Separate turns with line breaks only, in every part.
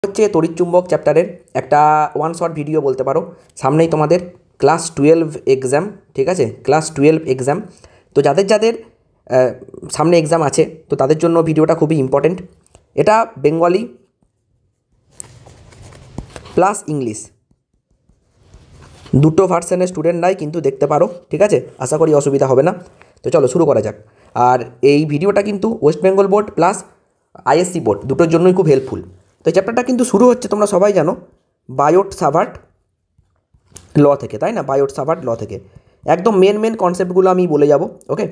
হচ্ছে তড়িৎচুম্বক চ্যাপ্টারের একটা ওয়ান শট ভিডিও বলতে পারো। সামনেই তোমাদের ক্লাস 12 এক্সাম, ঠিক আছে, ক্লাস 12 এক্সাম। তো যাদের যাদের সামনে এক্সাম আছে তো তাদের জন্য ভিডিওটা খুবই ইম্পর্টেন্ট। এটা বেঙ্গলি প্লাস ইংলিশ দুটো ভার্সনের স্টুডেন্টরাই কিন্তু দেখতে পারো, ঠিক আছে, আশা করি অসুবিধা হবে না। তো চলো শুরু করা যাক। আর এই ভিডিওটা কিন্তু West Bengal board plus ISC board দুটোর জন্যই খুব হেল্পফুল। তো এই চ্যাপ্টারটা কিন্তু শুরু হচ্ছে, তোমরা সবাই জানো, বায়োট-সাভার্ট ল থেকে, তাই না? বায়োট-সাভার্ট ল থেকে একদম মেন কনসেপ্টগুলো আমি বলে যাব। ওকে,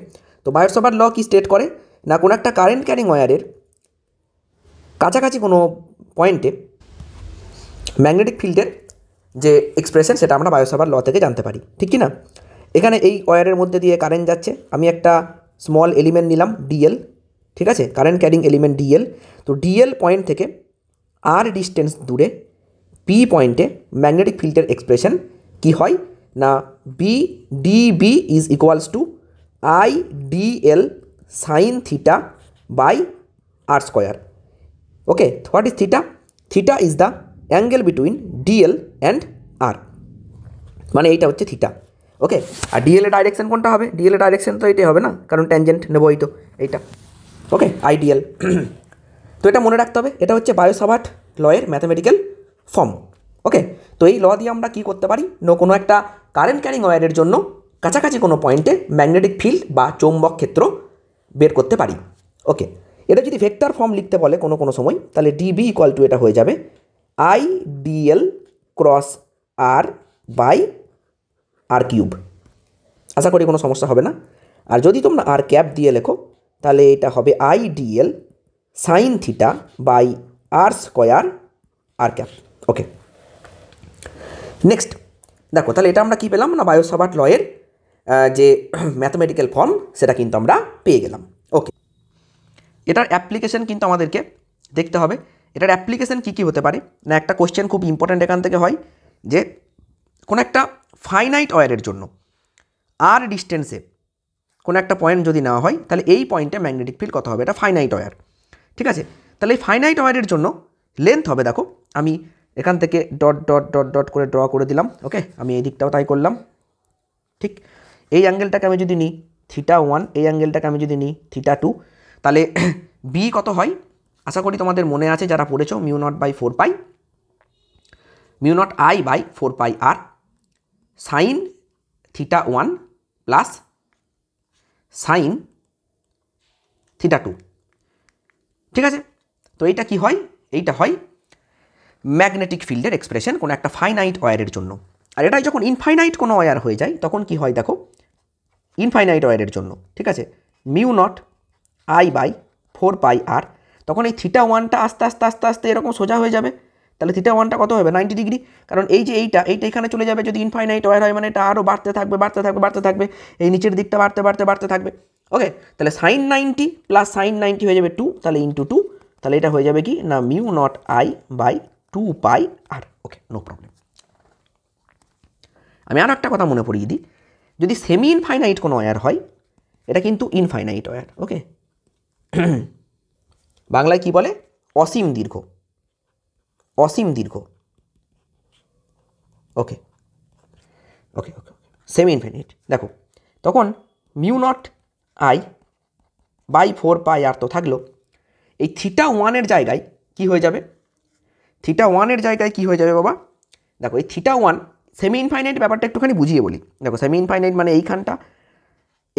তো বায়োট-সাভার্ট ল কি স্টেট করে না, কোনো একটা কারেন্ট ক্যারিং ওয়্যারের কাছাকাছি কোনো পয়েন্টে ম্যাগনেটিক ফিল্ডের যে এক্সপ্রেশন সেটা আমরা বায়োট-সাভার্ট ল থেকে জানতে পারি, ঠিক কি না? এখানে এই ওয়্যারের মধ্যে দিয়ে কারেন্ট যাচ্ছে, আমি একটা স্মল এলিমেন্ট নিলাম ডিএল, ঠিক আছে, কারেন্ট ক্যারিং এলিমেন্ট ডিএল। তো ডিএল পয়েন্ট থেকে আর ডিস্টেন্স দূরে পি পয়েন্টে ম্যাগনেটিক ফিল্ডের এক্সপ্রেশন কি হয় না, B DB is equals to I DL sine theta by R square. Okay, what is theta? Theta is the angle between DL and R, মানে এইটা হচ্ছে থিটা। ওকে, আর ডিএল এর ডাইরেকশন কোনটা হবে? ডিএল এর ডাইরেকশন তো এইটাই হবে না, কারণ ট্যানজেন্ট নেবো এই তো এইটা। ওকে, আইডিএল। তো এটা মনে রাখতে হবে, এটা হচ্ছে বায়োট-সাভার্ট লয়ের ম্যাথামেটিক্যাল ফর্ম। ওকে, তো এই ল দিয়ে আমরা কী করতে পারি, কোনো একটা কারেন্ট ক্যারিং ওয়্যারের জন্য কাছাকাছি কোনো পয়েন্টে ম্যাগনেটিক ফিল্ড বা চৌম্বক ক্ষেত্র বের করতে পারি। ওকে, এটা যদি ভেক্টর ফর্ম লিখতে বলে কোনো সময়, তাহলে ডিবি ইকুয়াল টু এটা হয়ে যাবে I DL cross R by R cube. আশা করি কোনো সমস্যা হবে না। আর যদি তোমরা আর ক্যাপ দিয়ে লেখো তাহলে এটা হবে I DL sine theta by R square r cap. Okay, next দেখো, তাহলে এটা আমরা কী পেলাম না, বায়োট-সাভার্ট লয়ের যে ম্যাথমেটিক্যাল ফর্ম সেটা কিন্তু আমরা পেয়ে গেলাম। ওকে, এটার অ্যাপ্লিকেশন কিন্তু আমাদেরকে দেখতে হবে। এটার অ্যাপ্লিকেশন কী কী হতে পারে না, একটা কোশ্চেন খুব ইম্পর্ট্যান্ট এখান থেকে হয় যে কোনো একটা ফাইনাইট ওয়্যারের জন্য আর ডিস্টেন্সে কোনো একটা পয়েন্ট যদি নেওয়া হয় তাহলে এই পয়েন্টে ম্যাগনেটিক ফিল্ড কত হবে, এটা ফাইনাইট ওয়্যার, ঠিক আছে। তাহলে এই ফাইনাইট ওয়্যারের জন্য লেন্থ হবে, দেখো আমি এখান থেকে ডট ডট ডট ডট করে ড্র করে দিলাম। ওকে, আমি এই দিকটাও তাই করলাম, ঠিক। এই অ্যাঙ্গেলটাকে আমি যদি নিই θ1, এই অ্যাঙ্গেলটাকে আমি যদি নিই θ2, তাহলে বি কত হয় আশা করি তোমাদের মনে আছে যারা পড়েছো, μ0/4π μ0I/4πr সাইন θ1 প্লাস সাইন θ2, ঠিক আছে। তো এইটা কি হয়, এইটা হয় ম্যাগনেটিক ফিল্ডের এক্সপ্রেশন কোনো একটা ফাইনাইট ওয়্যারের জন্য। আর এটাই যখন ইনফাইনাইট কোনো ওয়্যার হয়ে যায় তখন কি হয় দেখো, ইনফাইনাইট ওয়্যারের জন্য, ঠিক আছে, μ0I/4πr, তখন এই θ1টা আস্তে আস্তে আস্তে আস্তে এরকম সোজা হয়ে যাবে। তাহলে θ1টা কত হবে, 90 ডিগ্রি, কারণ এই যে এইটা এখানে চলে যাবে। যদি ইনফাইনাইট ওয়্যার হয় মানে এটা আরও বাড়তে থাকবে বাড়তে থাকবে বাড়তে থাকবে, এই নিচের দিকটা বাড়তে বাড়তে বাড়তে থাকবে। ওকে, তাহলে সাইন 90 প্লাস সাইন 90 হয়ে যাবে 2, তাহলে ইন্টু 2, তাহলে এটা হয়ে যাবে কি না μ0I/2πr। ওকে, নো প্রবলেম। আমি আরও একটা কথা মনে পড়িয়ে দিই, যদি সেমি ইনফাইনাইট কোনো ওয়্যার হয় এটা কিন্তু ইনফাইনাইট ওয়্যার। ওকে, বাংলায় কি বলে, অসীম দীর্ঘ, অসীম দীর্ঘ। ওকে ওকে ওকে সেমি ইনফাইনাইট। দেখো তখন μ0I/4πr তো থাকলো, এই θ1 জায়গায় কি হয়ে যাবে, θ1 জায়গায় কি হয়ে যাবে বাবা, দেখো এই θ1 সেমি ইনফাইনাইট ব্যাপারটা একটুখানি বুঝিয়ে বলি। দেখো সেমি ইনফাইনাইট মানে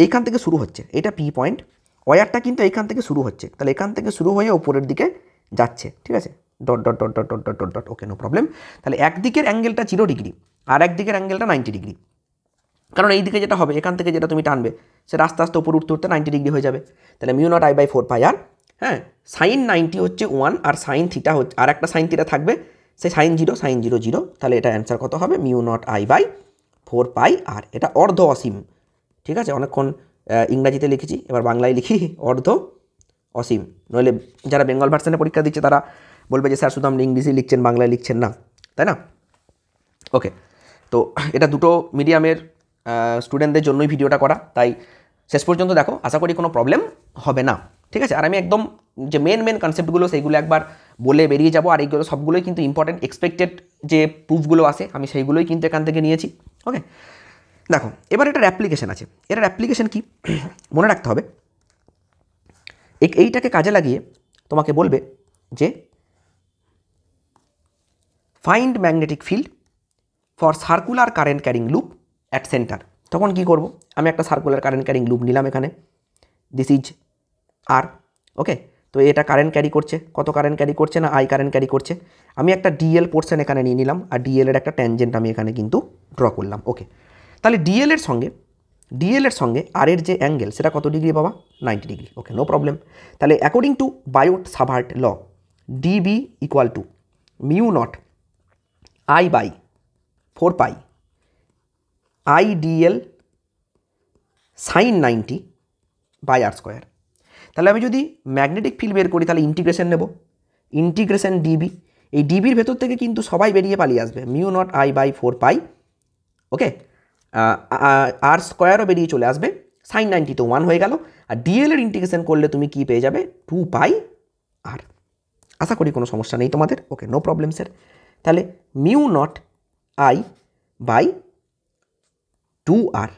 এইখান থেকে শুরু হচ্ছে, এটা পি পয়েন্ট, ওয়্যারটা কিন্তু এইখান থেকে শুরু হচ্ছে, তাহলে এখান থেকে শুরু হয়ে উপরের দিকে যাচ্ছে, ঠিক আছে, dot dot dot dot dot dot dot dot. Okay, no problem. তাহলে একদিকের অ্যাঙ্গেলটা 0 ডিগ্রি আর একদিকের অ্যাঙ্গেলটা 90 ডিগ্রি, কারণ এই দিকে যেটা হবে এখান থেকে যেটা তুমি টানবে সেটা আস্তে আস্তে উপরে উঠতে উঠতে 90 ডিগ্রি হয়ে যাবে। তাহলে μ0I/4πr, হ্যাঁ, সাইন 90 হচ্ছে 1 আর সাইন থিটা হচ্ছে আর একটা সাইন থিটা থাকবে, সেই সাইন 0 0, তাহলে এটা অ্যান্সার কত হবে μ0I/4πr। এটা অর্ধ অসীম, ঠিক আছে। অনেকক্ষণ ইংরাজিতে লিখেছি, এবার বাংলায় লিখি অর্ধ অসীম, নইলে যারা বেঙ্গল ভার্সনে পরীক্ষা দিচ্ছে তারা বলবে যে স্যার শুধু আপনি ইংলিশে লিখছেন বাংলায় লিখছেন না, তাই না? ওকে, তো এটা দুটো মিডিয়ামের স্টুডেন্টদের জন্যই ভিডিওটা করা, তাই শেষ পর্যন্ত দেখো, আশা করি কোনো প্রবলেম হবে না, ঠিক আছে। আর আমি একদম যে মেন কনসেপ্টগুলো সেইগুলো একবার বলে বেরিয়ে যাব। আর এইগুলো সবগুলোই কিন্তু ইম্পর্টেন্ট এক্সপেক্টেড যে প্রুফগুলো আছে আমি সেইগুলোই কিন্তু এখান থেকে নিয়েছি। ওকে, দেখো এবার এটার অ্যাপ্লিকেশন আছে। এটার অ্যাপ্লিকেশন কি মনে রাখতে হবে, এইটাকে কাজে লাগিয়ে তোমাকে বলবে যে find magnetic field for circular current carrying loop at centre. তখন কি করব, আমি একটা সার্কুলার কারেন্ট ক্যারিং লুপ নিলাম এখানে, দিস ইজ আর। ওকে, তো এটা কারেন্ট ক্যারি করছে, কত কারেন্ট ক্যারি করছে না আই কারেন্ট ক্যারি করছে। আমি একটা ডিএল পোর্শন এখানে নিয়ে নিলাম, আর ডিএল এর একটা ট্যানজেন্ট আমি এখানে কিন্তু ড্র করলাম। ওকে, তাহলে ডিএল এর সঙ্গে আর এর যে অ্যাঙ্গেল সেটা কত ডিগ্রি বাবা, 90 ডিগ্রি। Okay, no problem. তাহলে according to Biot Savart law, DB equal to mu naught I by 4 pi I DL sine 90 by R square. তাহলে আমি যদি ম্যাগনেটিক ফিল্ড বের করি তাহলে ইন্টিগ্রেশন নেব, ইন্টিগ্রেশন ডিবি। এই ডিবির ভেতর থেকে কিন্তু সবাই বেরিয়ে পালিয়ে আসবে, মিউ নট আই বাই 4 পাই। ওকে, আর স্কোয়ারও বেরিয়ে চলে আসবে, সাইন 90 তো 1 হয়ে গেল। আর ডিএল এর ইন্টিগ্রেশন করলে তুমি কি পেয়ে যাবে, 2 পাই আর। আশা করি কোনো সমস্যা নেই তোমাদের। ওকে, নো প্রবলেম স্যার। তাহলে মিউ নট আই বাই 2 আর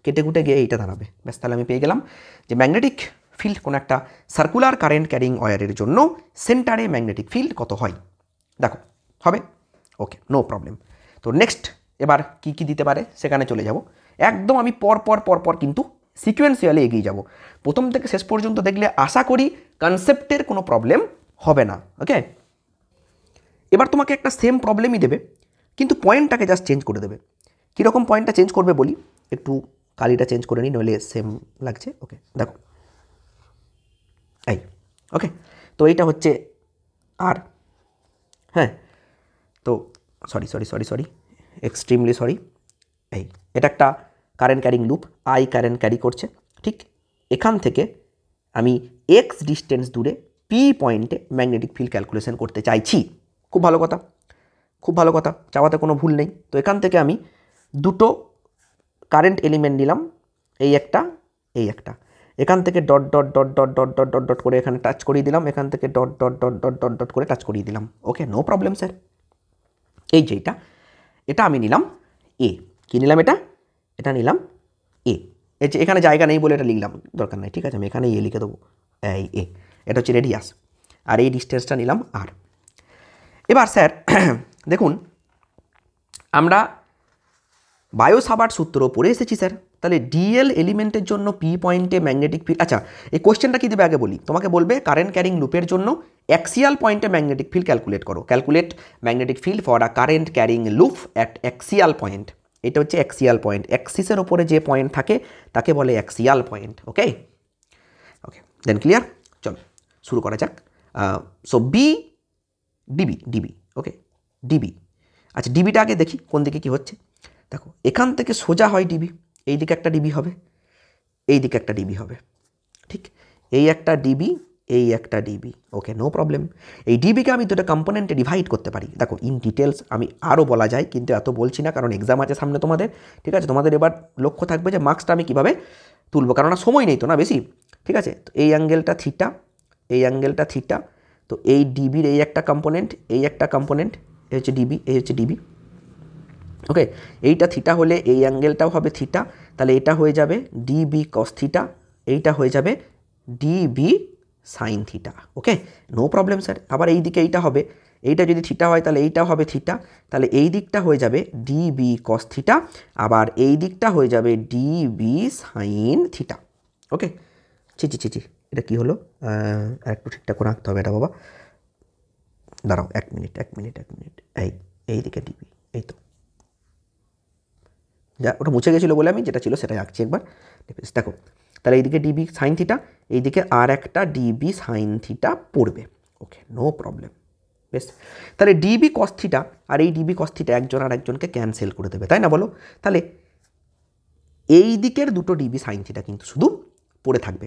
কেটে কুটে গিয়ে এইটা দাঁড়াবে, ব্যাস। তাহলে আমি পেয়ে গেলাম যে ম্যাগনেটিক ফিল্ড কোনো একটা সার্কুলার কারেন্ট ক্যারিং ওয়্যারের জন্য সেন্টারে ম্যাগনেটিক ফিল্ড কত হয়, দেখো হবে। Okay, no problem. তো নেক্সট এবার কি কি দিতে পারে সেখানে চলে যাব। একদম আমি পর কিন্তু সিকোয়েন্সিয়ালি এগিয়ে যাব, প্রথম থেকে শেষ পর্যন্ত দেখলে আশা করি কনসেপ্টের কোনো প্রবলেম হবে না। ওকে, এবার তোমাকে একটা সেম প্রবলেমই দেবে, কিন্তু পয়েন্টটাকে জাস্ট চেঞ্জ করে দেবে। কীরকম পয়েন্টটা চেঞ্জ করবে বলি, একটু কালিটা চেঞ্জ করে নিই, নইলে সেম লাগছে। ওকে, দেখো এই। ওকে, তো এইটা হচ্ছে আর, হ্যাঁ, তো সরি এক্সট্রিমলি সরি। এই এটা একটা current carrying loop, I current carry করছে। ঠিক এখান থেকে আমি এক্স ডিস্টেন্স দূরে পি পয়েন্টে ম্যাগনেটিক ফিল্ড ক্যালকুলেশন করতে চাইছি। খুব ভালো কথা, খুব ভালো কথা, চাওয়াতে কোনো ভুল নেই। তো এখান থেকে আমি দুটো কারেন্ট এলিমেন্ট নিলাম, এই একটা এই একটা, এখান থেকে dot dot dot dot dot dot dot dot করে এখানে টাচ করিয়ে দিলাম, এখান থেকে dot dot dot dot dot dot করে টাচ করিয়ে দিলাম। ওকে, নো প্রবলেম স্যার। এই যে এটা আমি নিলাম এ, কি নিলাম এটা নিলাম এ। এই যে এখানে জায়গা নেই বলে এটা লিখলাম, দরকার নাই, ঠিক আছে, আমি এখানে এ লিখে দেবো, এই এ। এটা হচ্ছে রেডিয়াস, আর এই ডিস্টেন্সটা নিলাম আর। এবার স্যার দেখুন, আমরা বায়ো সাভার্ট সূত্র পড়ে এসেছি স্যার। তাহলে ডিএল এলিমেন্টের জন্য পি পয়েন্টে ম্যাগনেটিক ফিল্ড, আচ্ছা এই কোশ্চেনটা কী দেবে আগে বলি, তোমাকে বলবে কারেন্ট ক্যারিং লুপের জন্য অ্যাক্সিয়াল পয়েন্টে ম্যাগনেটিক ফিল্ড ক্যালকুলেট করো, calculate magnetic field for a current carrying loop at axial point. এটা হচ্ছে অ্যাক্সিয়াল পয়েন্ট, অ্যাক্সিসের ওপরে যে পয়েন্ট থাকে তাকে বলে অ্যাক্সিয়াল পয়েন্ট। ওকে ওকে, দেন ক্লিয়ার। চলো শুরু করা যাক। সো বি ডিবি ওকে, ডিবি। আচ্ছা ডিবিটা আগে দেখি কোন দিকে কি হচ্ছে। দেখো এখান থেকে সোজা হয় ডিবি, এই দিকে একটা ডিবি হবে, এই দিকে একটা ডিবি হবে, ঠিক এই একটা ডিবি, এই একটা ডিবি। ওকে, নো প্রবলেম। এই ডিবিকে আমি দুটো কম্পোনেন্টে ডিভাইড করতে পারি। দেখো ইন ডিটেলস আমি আরও বলা যায়, কিন্তু এত বলছি না, কারণ এক্সাম আছে সামনে তোমাদের, ঠিক আছে। তোমাদের এবার লক্ষ্য থাকবে যে মার্কসটা আমি কীভাবে তুলবো, কারণ সময় নেই তো না বেশি, ঠিক আছে। তো এই অ্যাঙ্গেলটা থিটা, এই অ্যাঙ্গেলটা থিটা, তো এই ডিবির এই একটা কম্পোনেন্ট, এই একটা কম্পোনেন্ট, এই হচ্ছে ডিবি, এই হচ্ছে ডিবি। ওকে, এইটা থিটা হলে এই অ্যাঙ্গেলটাও হবে থিটা, তাহলে এটা হয়ে যাবে ডিবি কস থিটা, এইটা হয়ে যাবে ডিবি সাইন থিটা। ওকে, নো প্রবলেম স্যার। আবার এই দিকে এইটা হবে, এইটা যদি থিটা হয় তাহলে এইটা হবে থিটা, তাহলে এই দিকটা হয়ে যাবে ডিবি কস থিটা, আবার এই দিকটা হয়ে যাবে ডিবি সাইন থিটা। ওকে, ছি এটা কী হলো, একটু ঠিকঠাক করে আঁকতে হবে এটা বাবা, দাঁড়াও এক মিনিট, এই দিকে ডিবি, এই তো যা ওটা মুছে গেছিলো বলে আমি যেটা ছিল সেটাই আঁকছি একবার। দেখো তাহলে এইদিকে ডিবি সাইন থিটা, এইদিকে আর একটা ডিবি সাইন থিটা পড়বে। ওকে, নো প্রবলেম, বেশ। তাহলে ডিবি কস থিটা আর এই ডিবি কস থিটা একজন আর একজনকে ক্যান্সেল করে দেবে, তাই না বলো। তাহলে এই দিকের দুটো ডিবি সাইন থিটা কিন্তু শুধু পড়ে থাকবে,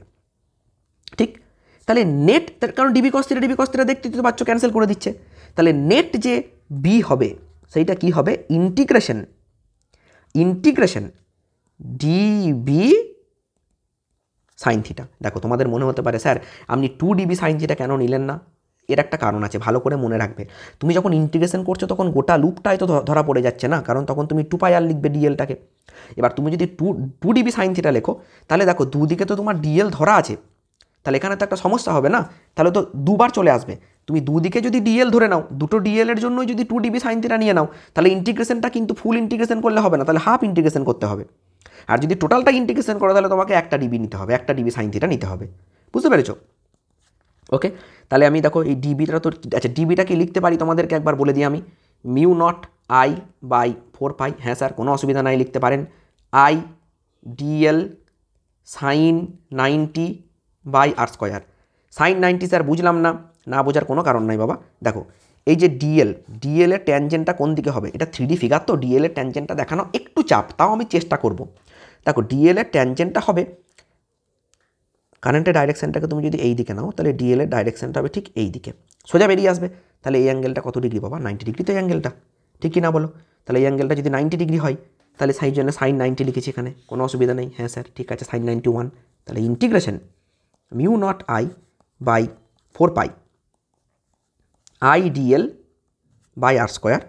ঠিক। তাহলে নেট, কারণ ডিবি কস থিটা দেখতে তো পাচ্ছ ক্যান্সেল করে দিচ্ছে, তাহলে নেট যে বি হবে সেইটা কি হবে, ইন্টিগ্রেশন ডিবি সাইন থিটা। দেখো তোমাদের মনে হতে পারে স্যার আপনি 2 ডিবি সাইন থিটা কেন নিলেন না, এর একটা কারণ আছে, ভালো করে মনে রাখবে। তুমি যখন ইন্টিগ্রেশন করছো তখন গোটা লুপটাই তো ধরা পড়ে যাচ্ছে না, কারণ তখন তুমি 2πr লিখবে ডিএলটাকে। এবার তুমি যদি টু ডিবি সাইন থিটা লেখো, তাহলে দেখো দুদিকে তো তোমার ডিএল ধরা আছে, তাহলে এখানে তো একটা সমস্যা হবে না, তাহলে তো দুবার চলে আসবে। তুমি দুদিকে যদি ডিএল ধরে নাও, দুটো ডিএল এর জন্যই যদি 2 ডিবি সাইন থিটা নিয়ে নাও, তাহলে ইন্টিগ্রেশনটা কিন্তু ফুল ইন্টিগ্রেশন করলে হবে না, তাহলে হাফ ইন্টিগ্রেশন করতে হবে। আর যদি টোটালটা ইন্টিগ্রেশন করো তাহলে তোমাকে 1 ডিবি নিতে হবে, 1 ডিবি সাইন থিটা নিতে হবে। বুঝতে পেরেছো? ওকে, তাহলে আমি দেখো এই ডিবিটা তো, আচ্ছা ডিবিটা কি লিখতে পারি তোমাদেরকে একবার বলে দিই আমি, মিউ নট আই বাই 4π। হ্যাঁ স্যার, কোনো অসুবিধা নাই, লিখতে পারেন I DL sine 90 by R square. Sine 90 sir বুঝলাম না, না বোঝার কোনো কারণ নাই বাবা। দেখো এই যে ডিএল এর ট্যানজেন্টটা কোন দিকে হবে, এটা 3D ফিগার তো, ডিএল এর ট্যানজেন্টটা দেখানো একটু চাপ, তাও আমি চেষ্টা করব। দেখো ডিএল এর ট্যানজেন্টটা হবে, কারেন্টের ডাইরেকশানটাকে তুমি যদি এই দিকে নাও, তাহলে ডিএল এর ডাইরেকশানটা হবে ঠিক এই দিকে, সোজা বেরিয়ে আসবে। তাহলে এই অ্যাঙ্গেলটা কত ডিগ্রি বাবা? 90 ডিগ্রি তো এই অ্যাঙ্গেলটা, ঠিক কি না বলো? তাহলে এই অ্যাঙ্গেলটা যদি 90 ডিগ্রি হয়, তাহলে সেই জন্য সাইন 90 লিখেছি এখানে, কোনো অসুবিধা নেই। হ্যাঁ স্যার ঠিক আছে, সাইন 91। তাহলে integration mu naught I by 4π I DL by R square,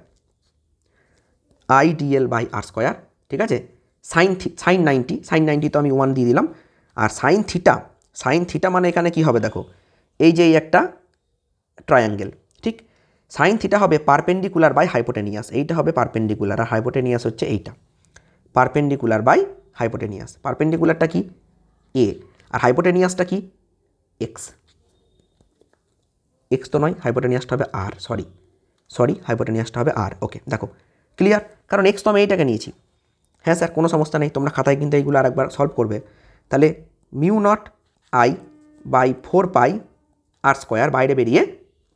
I DL by R square, ঠিক আছে। সাইন 90 তো আমি 1 দিয়ে দিলাম। আর সাইন থিটা মানে এখানে কি হবে দেখো, এই যে একটা ট্রায়াঙ্গেল, ঠিক। সাইন থিটা হবে পারপেন্ডিকুলার বাই হাইপোটেনিয়াস, এইটা হবে পারপেন্ডিকুলার, আর হাইপোটেনিয়াস হচ্ছে এইটা, পারপেন্ডিকুলার বাই হাইপোটেনিয়াস। পারপেন্ডিকুলারটা কি এ, আর হাইপোটেনিয়াসটা কি এক্স। এক্স তো নয়, হাইপোটেনিয়াসটা হবে আর, সরি হাইপোটেনিয়াসটা হবে আর। ওকে দেখো ক্লিয়ার, কারণ এক্স তো আমি এইটাকে নিয়েছি। হ্যাঁ স্যার কোনো সমস্যা নেই, তোমরা খাতায় কিন্তু এইগুলো আরেকবার সলভ করবে। তাহলে mu naught I by 4π R square বাইরে বেরিয়ে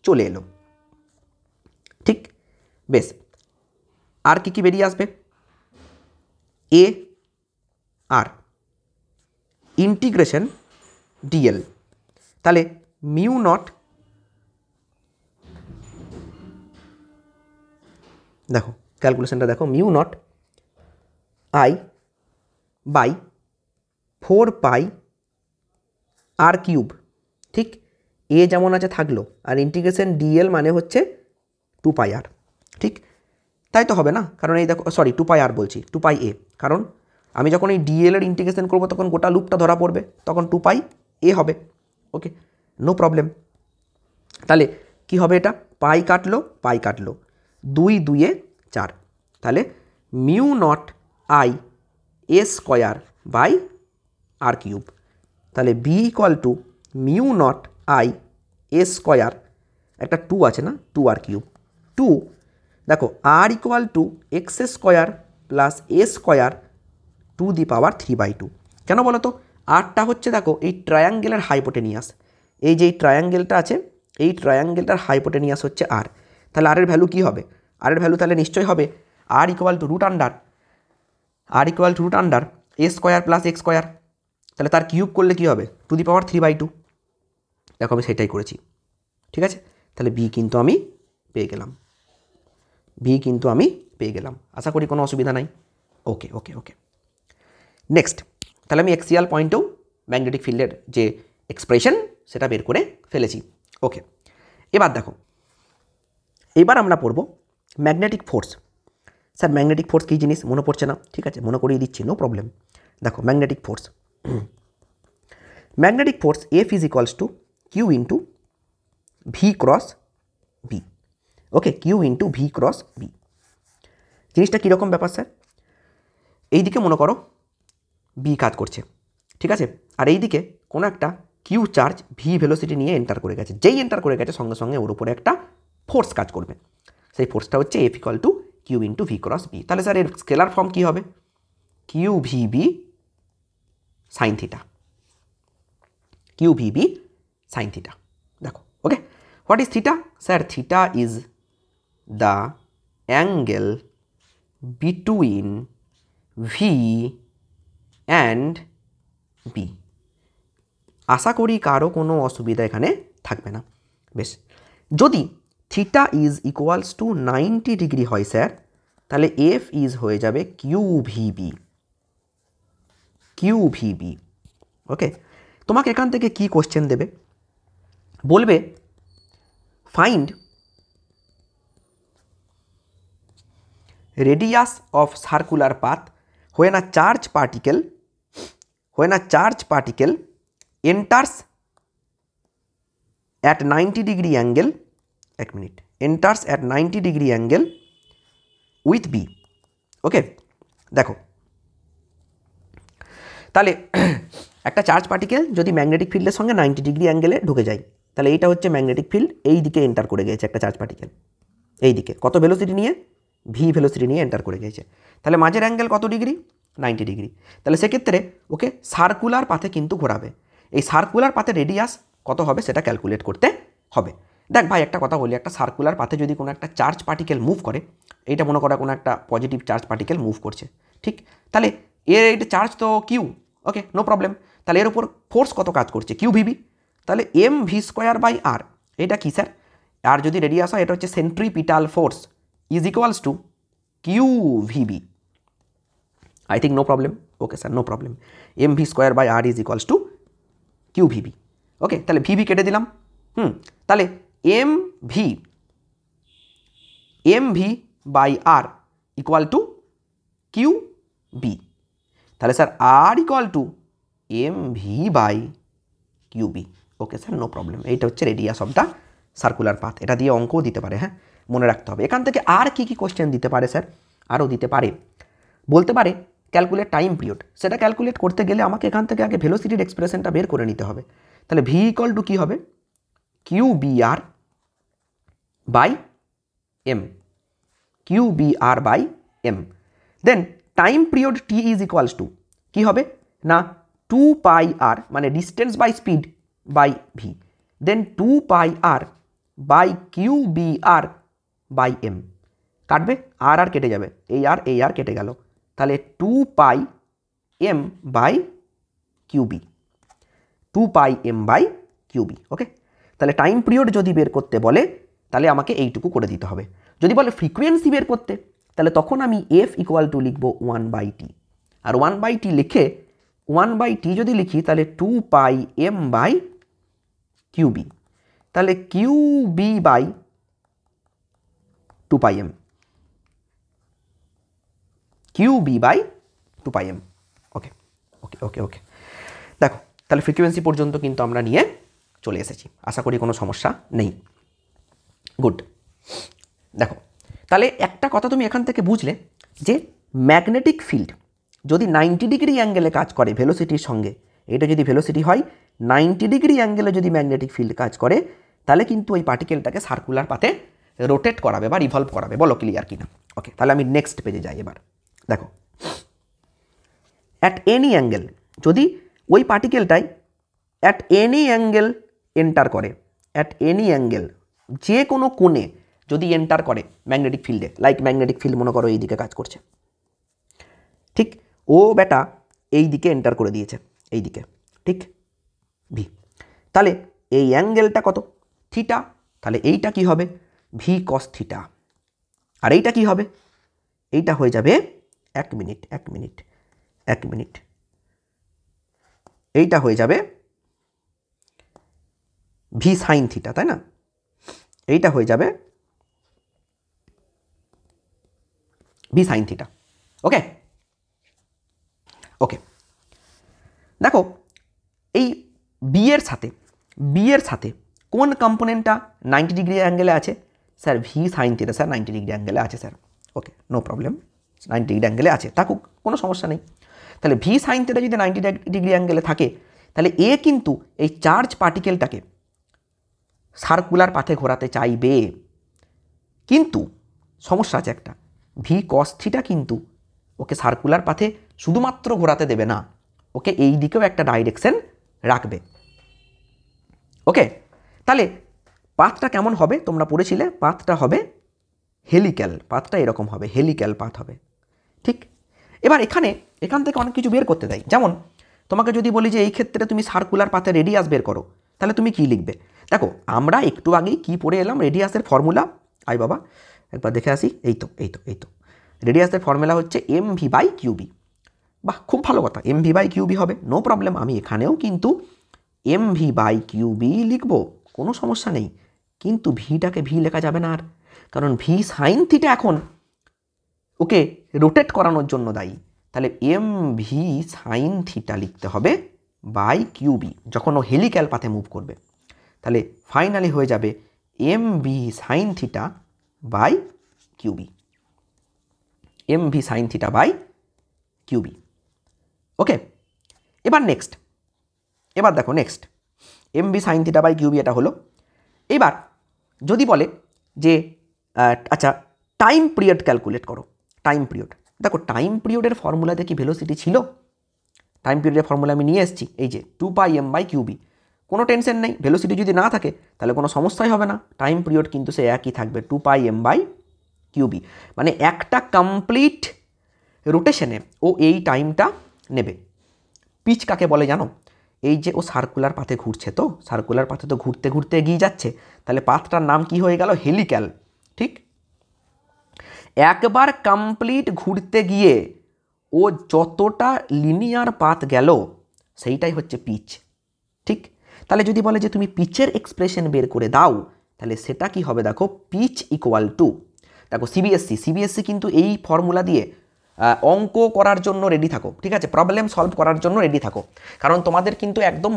চলে এলো, ঠিক। বেশ, আর কি বেরিয়ে আসবে, এ আর ইন্টিগ্রেশন ডিএল। তাহলে মিউ নট, দেখো ক্যালকুলেশনটা দেখো, mu naught I by 4π R cube, ঠিক। এ যেমন আছে থাকলো, আর ইন্টিগ্রেশন ডিএল মানে হচ্ছে 2πr, ঠিক। তাই তো হবে না, কারণ এই দেখো, সরি 2πr বলছি, 2πa, কারণ আমি যখন এই ডিএল এর ইন্টিগ্রেশন করবো তখন গোটা লুপটা ধরা পড়বে, তখন 2πa হবে। Okay no problem. তাহলে কি হবে, এটা পাই কাটলো 2 2 4, তাহলে mu naught I A square by R cube. তাহলে B equal to mu naught I A square, একটা 2 আছে না, 2r কিউব, 2 দেখো R equal to X square plus A square to the power 3/2। কেন বলো তো, আরটা হচ্ছে দেখো এই ট্রায়াঙ্গেলের হাইপোটেনিয়াস, এই যে এই ট্রায়াঙ্গেলটা আছে, এই ট্রায়াঙ্গেলটার হাইপোটেনিয়াস হচ্ছে আর। তাহলে আর এর ভ্যালু কী হবে, আর এর ভ্যালু তাহলে নিশ্চয়ই হবে R equal to root under A square plus X square. তাহলে তার কিউব করলে কী হবে, টু দি পাওয়ার 3/2। দেখো আমি সেটাই করেছি, ঠিক আছে। তাহলে বি কিন্তু আমি পেয়ে গেলাম, আশা করি কোনো অসুবিধা নাই। ওকে ওকে ওকে নেক্সট, তাহলে আমি এক্সিয়াল পয়েন্টেও ম্যাগনেটিক ফিল্ডের যে এক্সপ্রেশন সেটা বের করে ফেলেছি। ওকে, এবার দেখো, এবার আমরা পড়ব magnetic force. Sir magnetic force কী জিনিস মনে পড়ছে না, ঠিক আছে মনে করিয়ে দিচ্ছি, নো প্রবলেম। দেখো magnetic force F is equals to Q into V cross B. Okay, Q into V cross B. জিনিসটা কীরকম ব্যাপার স্যার, এই দিকে মনে করো বি কাজ করছে, ঠিক আছে, আর এই দিকে কোনো একটা কিউ চার্জ ভি ভেলোসিটি নিয়ে এন্টার করে গেছে, যেই এন্টার করে গেছে সঙ্গে সঙ্গে ওর উপরে একটা ফোর্স কাজ করবে, সেই ফোর্সটা হচ্ছে F equal to Q into V cross B. তাহলে স্যার এর স্কেলার ফর্ম কী হবে, Q V B sine theta, দেখো। Okay, what is theta, sir theta is the angle between V and B. আশা করি কারো কোনো অসুবিধা এখানে থাকবে না। বেশ, যদি theta is equals to 90 degree হয় স্যার, তাহলে এফ ইজ হয়ে যাবে কিউ ভিবি। ওকে, তোমাকে এখান থেকে কি কোশ্চেন দেবে, বলবে find radius of circular path when a charge particle enters at 90 degree angle, এক minute, enters at 90 degree angle with B. ওকে, দেখো তাহলে একটা চার্জ পার্টিকেল যদি ম্যাগনেটিক ফিল্ডের সঙ্গে 90 ডিগ্রি অ্যাঙ্গেলে ঢুকে যায়, তাহলে এইটা হচ্ছে ম্যাগনেটিক ফিল্ড, এই দিকে এন্টার করে গেছে একটা চার্জ পার্টিকেল, এই দিকে কত ভেলোসিটি নিয়ে, ভি ভেলোসিটি নিয়ে এন্টার করে গেছে, তাহলে মাঝের অ্যাঙ্গেল কত ডিগ্রি, 90 ডিগ্রি। তাহলে সেক্ষেত্রে ওকে সার্কুলার পাথে কিন্তু ঘোরাবে, এই সার্কুলার পাথে রেডিয়াস কত হবে সেটা ক্যালকুলেট করতে হবে। দেখ ভাই একটা কথা বলি, একটা সার্কুলার পাথে যদি কোনো একটা চার্জ পার্টিকেল মুভ করে, এইটা মনে করা কোনো একটা পজিটিভ চার্জ পার্টিকেল মুভ করছে, ঠিক, তাহলে এর এইটা চার্জ তো কিউ, ওকে নো প্রবলেম, তাহলে এর উপর ফোর্স কত কাজ করছে, কিউ ভিবি, তাহলে M V square by R, এটা কি স্যার, আর যদি রেডিয়াস হয় এটা হচ্ছে centripetal force is equals to Q VB, I think no problem, okay sir no problem, M V square by R is equals to Q VB, okay তাহলে VB কেটে দিলাম, তাহলে M V by R equal to Q B, তাহলে sir R equal to M V by Q B, okay sir no problem, এইটা হচ্ছে radius of the circular path, এটা দিয়ে অঙ্কও দিতে পারে, হ্যাঁ মনে রাখতে হবে। এখান থেকে আর কি কি কোশ্চেন দিতে পারে স্যার, আরও দিতে পারে, বলতে পারে ক্যালকুলেট টাইম পিরিয়ড, সেটা ক্যালকুলেট করতে গেলে আমাকে এখান থেকে আগে ভেলোসিটির এক্সপ্রেশনটা বের করে নিতে হবে, তাহলে ভি ইকুয়াল টু কী হবে, Q B R by M, Q B R by M, then time period T is equals to কী হবে না 2 পাই আর, মানে distance by speed by V, then 2 pi R by Q B R by M, কাটবে আর আর কেটে যাবে, এই আর কেটে গেল, তাহলে 2 pi M by QB, 2 pi M by QB, okay. তাহলে টাইম পিরিয়ড যদি বের করতে বলে তাহলে আমাকে এইটুকু করে দিতে হবে, যদি বলে ফ্রিকোয়েন্সি বের করতে তাহলে তখন আমি এফ ইকুয়াল টু লিখব 1/t, আর 1/t লিখে 1/t যদি লিখি তাহলে 2 পাই এম বাই কিউবি, তাহলে QB by 2 pi M, QB by 2 pi M, okay okay okay okay দেখো তাহলে ফ্রিকোয়েন্সি পর্যন্ত কিন্তু আমরা নিয়ে চলে এসেছি, আশা করি কোনো সমস্যা নেই, গুড। দেখো তাহলে একটা কথা তুমি এখান থেকে বুঝলে যে ম্যাগনেটিক ফিল্ড যদি 90 ডিগ্রি অ্যাঙ্গেলে কাজ করে ভেলোসিটির সঙ্গে, এটা যদি ভেলোসিটি হয় 90 ডিগ্রি অ্যাঙ্গেলে যদি ম্যাগনেটিক ফিল্ড কাজ করে, তাহলে কিন্তু ওই পার্টিকেলটাকে সার্কুলার পাথে রোটেট করাবে বা রিভলভ করাবে, বলো ক্লিয়ার কিনা, ওকে। তাহলে আমি নেক্সট পেজে যাই এবার, দেখো অ্যাট এনি অ্যাঙ্গেল, যদি ওই পার্টিকেলটাই অ্যাট এনি অ্যাঙ্গেল এন্টার করে, অ্যাট এনি অ্যাঙ্গেল যে কোনো কোণে যদি এন্টার করে ম্যাগনেটিক ফিল্ডে, লাইক ম্যাগনেটিক ফিল্ড মনে করো এই দিকে কাজ করছে, ঠিক, ও বেটা এই দিকে এন্টার করে দিয়েছে, এই দিকে, ঠিক ভি, তাহলে এই অ্যাঙ্গেলটা কত, থিটা, তাহলে এইটা কি হবে ভি কস থিটা, আর এইটা কি হবে, এইটা হয়ে যাবে এক মিনিট এইটা হয়ে যাবে ভি সাইন থিটা, তাই না, এইটা হয়ে যাবে ভি সাইন থিটা, ওকে ওকে। দেখো এই বি এর সাথে কোন কম্পোনেন্টটা 90 ডিগ্রি অ্যাঙ্গেলে আছে, sir v sine theta, sir 90 degree অ্যাঙ্গেলে আছে sir, okay no problem, 90 degree অ্যাঙ্গেলে আছে, থাকুক কোনো সমস্যা নেই। তাহলে ভি সাইন থিটা যদি 90 ডিগ্রি অ্যাঙ্গেলে থাকে, তাহলে এ কিন্তু এই চার্জ পার্টিকেলটাকে সার্কুলার পাথে ঘোরাতে চাইবে, কিন্তু সমস্যা আছে একটা, ভি কস থিটা কিন্তু ওকে সার্কুলার পাথে শুধুমাত্র ঘোরাতে দেবে না, ওকে এই দিকেও একটা ডাইরেকশন রাখবে, ওকে। তাহলে পাথটা কেমন হবে তোমরা পড়েছিলে, পাথটা হবে হেলিক্যাল, পাথটা এরকম হবে, হেলিক্যাল পাথ হবে, ঠিক। এবার এখান থেকে অনেক কিছু বের করতে দেয়, যেমন তোমাকে যদি বলি যে এই ক্ষেত্রে তুমি সার্কুলার পাথে রেডিয়াস বের করো, তাহলে তুমি কি লিখবে, দেখো আমরা একটু আগেই কি পড়ে এলাম, রেডিয়াসের ফর্মুলা, আই বাবা একবার দেখে আসি, এই তো রেডিয়াসের ফর্মুলা হচ্ছে এম ভি বাই কিউবি, বাহ খুব ভালো কথা, এম ভি বাই কিউবি হবে, নো প্রবলেম, আমি এখানেও কিন্তু এম ভি বাই কিউবি লিখবো, কোনো সমস্যা নেই, কিন্তু ভিটাকে ভি লেখা যাবে না আর, কারণ ভি সাইন থিটা এখন ওকে রোটেট করানোর জন্য দায়ী। তাহলে এম ভি সাইন থিটা লিখতে হবে বাই কিউবি যখন ও হেলিক্যাল পাথে মুভ করবে। তাহলে ফাইনালি হয়ে যাবে M V sine theta by QB, M V sine theta by QB. Okay, এবার নেক্সট, এবার দেখো next M V sine theta by QB এটা হলো। এবার যদি বলে যে আচ্ছা টাইম পিরিয়ড ক্যালকুলেট করো, টাইম পিরিয়ড। দেখো টাইম পিরিয়ডের ফর্মুলাতে কি ভেলোসিটি ছিল? টাইম পিরিয়ডের ফর্মুলা আমি নিয়ে এসেছি, এই যে 2πm/কিউবি। কোনো টেনশন নেই, ভেলোসিটি যদি না থাকে তাহলে কোনো সমস্যাই হবে না, টাইম পিরিয়ড কিন্তু সে একই থাকবে 2πm/কিউবি। মানে একটা কমপ্লিট রোটেশনে ও এই টাইমটা নেবে। পিচ কাকে বলে জানো? এই যে ও সার্কুলার পাথে ঘুরছে, তো সার্কুলার পাথে তো ঘুরতে ঘুরতে এগিয়ে যাচ্ছে, তাহলে পাথটার নাম কি হয়ে গেল? হেলিক্যাল। ঠিক, একবার কমপ্লিট ঘুরতে গিয়ে ও যতটা লিনিয়ার পাথ গেল সেইটাই হচ্ছে পিচ। ঠিক, তাহলে যদি বলে যে তুমি পিচের এক্সপ্রেশন বের করে দাও, তাহলে সেটা কি হবে? দেখো পিচ ইকুয়াল টু, দেখো সিবিএসসি কিন্তু এই ফর্মুলা দিয়ে অঙ্ক করার জন্য রেডি থাকো, ঠিক আছে, প্রবলেম সলভ করার জন্য রেডি থাকো। কারণ তোমাদের কিন্তু একদম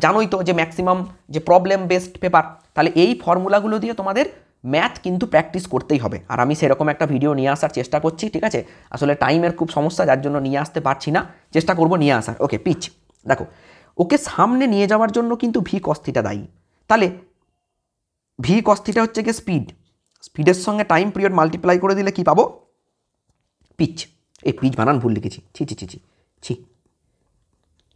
জানোই তো যে ম্যাক্সিমাম যে প্রবলেম বেসড পেপার, তাহলে এই ফর্মুলাগুলো দিয়ে তোমাদের ম্যাথ কিন্তু প্র্যাকটিস করতেই হবে। আর আমি সেরকম একটা ভিডিও নিয়ে আসার চেষ্টা করছি, ঠিক আছে, আসলে টাইমের খুব সমস্যা যার জন্য নিয়ে আসতে পারছি না, চেষ্টা করব নিয়ে আসার। ওকে, পিচ দেখো ওকে সামনে নিয়ে যাওয়ার জন্য কিন্তু ভি কস থিটা দায়ী। তাহলে ভি কস থিটা হচ্ছে কি স্পিড, স্পিডের সঙ্গে টাইম পিরিয়ড মাল্টিপ্লাই করে দিলে কি পাবো? পিচ। এই পিচ বানান ভুল লিখেছি, ছি ছি ছি ছি ছি,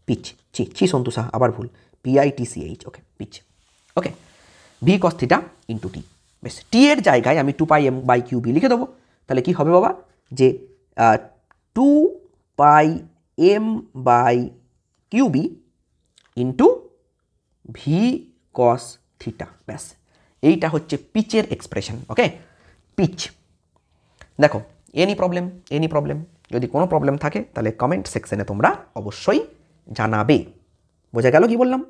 পিচ, ছি ছি সন্তোষা আবার ভুল, PITCH। ওকে, পিচ। ওকে, V cos theta into T. বেশ, টি এর জায়গায় আমি 2πm/কিউবি লিখে দেবো। তাহলে কি হবে বাবা? যে 2πm/কিউবি ইন্টু ভি কস থিটা। ব্যাস, এইটা হচ্ছে পিচের এক্সপ্রেশন। ওকে, পিচ। দেখো এনি প্রবলেম, যদি কোনো প্রবলেম থাকে তাহলে কমেন্ট সেকশনে তোমরা অবশ্যই জানাবে। বোঝা গেল কি বললাম?